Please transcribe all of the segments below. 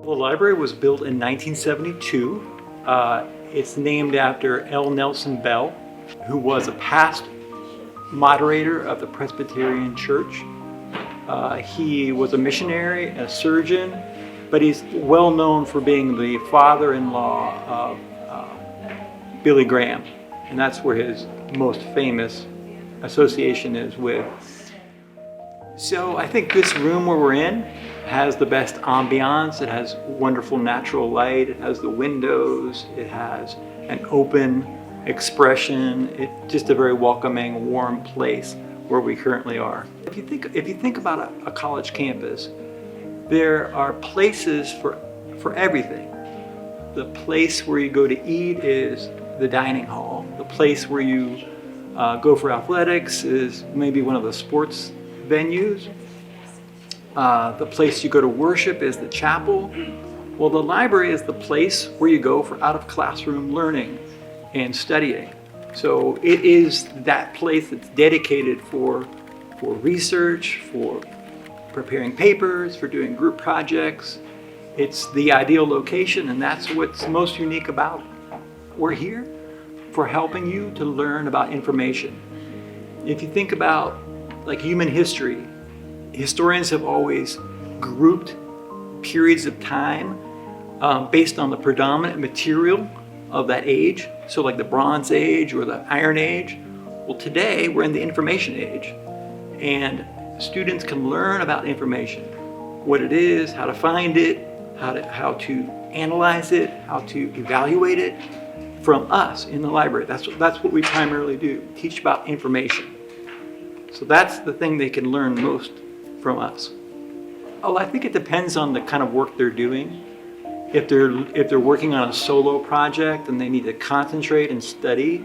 The library was built in 1972. It's named after L. Nelson Bell, who was a past moderator of the Presbyterian Church. He was a missionary, a surgeon, but he's well known for being the father-in-law of Billy Graham, and that's where his most famous association is with. So I think this room where we're in has the best ambiance. It has wonderful natural light. It has the windows. It has an open expression. It's just a very welcoming, warm place where we currently are. If you think about a college campus, there are places for everything. The place where you go to eat is the dining hall. The place where you go for athletics is maybe one of the sports venues. The place you go to worship is the chapel. Well, the library is the place where you go for out-of-classroom learning and studying. So it is that place that's dedicated for research, for preparing papers, for doing group projects. It's the ideal location, and that's what's most unique about it. We're here for helping you to learn about information. If you think about like human history, historians have always grouped periods of time based on the predominant material of that age. So like the Bronze Age or the Iron Age. Well, today we're in the information age, and students can learn about information, what it is, how to find it, how to analyze it, how to evaluate it from us in the library. That's what we primarily do, teach about information. So that's the thing they can learn most from us. Oh, I think it depends on the kind of work they're doing. If they're working on a solo project and they need to concentrate and study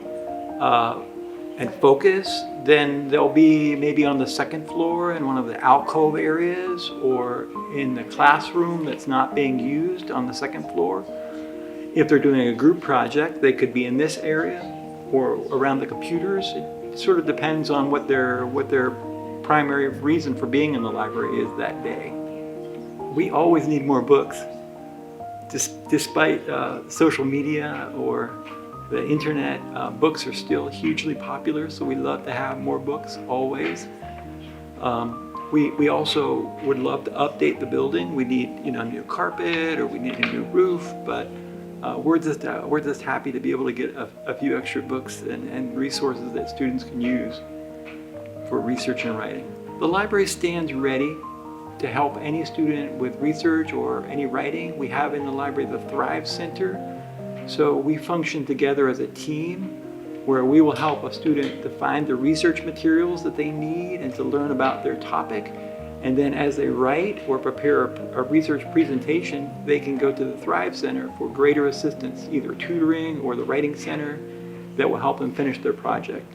and focus, then they'll be maybe on the second floor in one of the alcove areas, or in the classroom that's not being used on the second floor. If they're doing a group project, they could be in this area or around the computers. It sort of depends on what their primary reason for being in the library is that day. We always need more books. Despite social media or the internet, books are still hugely popular, so we love to have more books always. We also would love to update the building. We need a new carpet, or we need a new roof, but we're just happy to be able to get a few extra books and resources that students can use for research and writing. The library stands ready to help any student with research or any writing. We have in the library the Thrive Center. So we function together as a team where we will help a student to find the research materials that they need and to learn about their topic. And then as they write or prepare a research presentation, they can go to the Thrive Center for greater assistance, either tutoring or the Writing Center that will help them finish their project.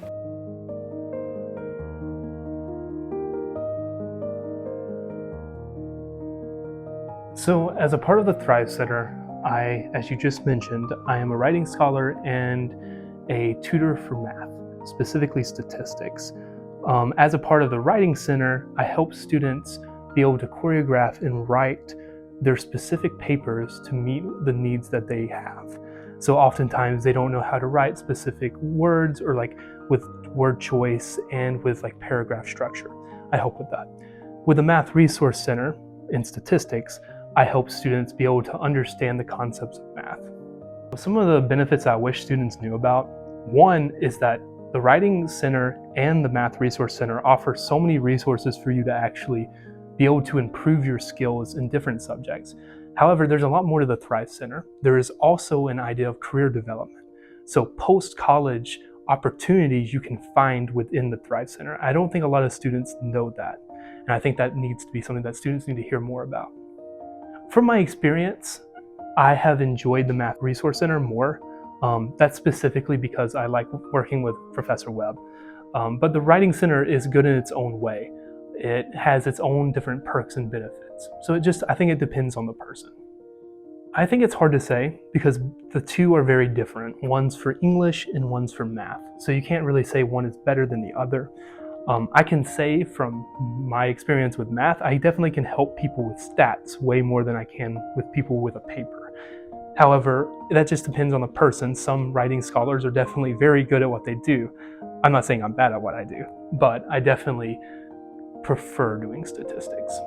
So as a part of the Thrive Center, as you just mentioned, I am a writing scholar and a tutor for math, specifically statistics. As a part of the Writing Center, I help students be able to choreograph and write their specific papers to meet the needs that they have. So oftentimes they don't know how to write specific words, or like with word choice and with like paragraph structure. I help with that. With the Math Resource Center in statistics, I help students be able to understand the concepts of math. Some of the benefits I wish students knew about, one is that the Writing Center and the Math Resource Center offer so many resources for you to actually be able to improve your skills in different subjects. However, there's a lot more to the Thrive Center. There is also an idea of career development. So post-college opportunities you can find within the Thrive Center. I don't think a lot of students know that. And I think that needs to be something that students need to hear more about. From my experience, I have enjoyed the Math Resource Center more. That's specifically because I like working with Professor Webb. But the Writing Center is good in its own way. It has its own different perks and benefits. So I think it depends on the person. I think it's hard to say because the two are very different. One's for English and one's for math. So you can't really say one is better than the other. I can say from my experience with math, I definitely can help people with stats way more than I can with people with a paper. However, that just depends on the person. Some writing scholars are definitely very good at what they do. I'm not saying I'm bad at what I do, but I definitely prefer doing statistics.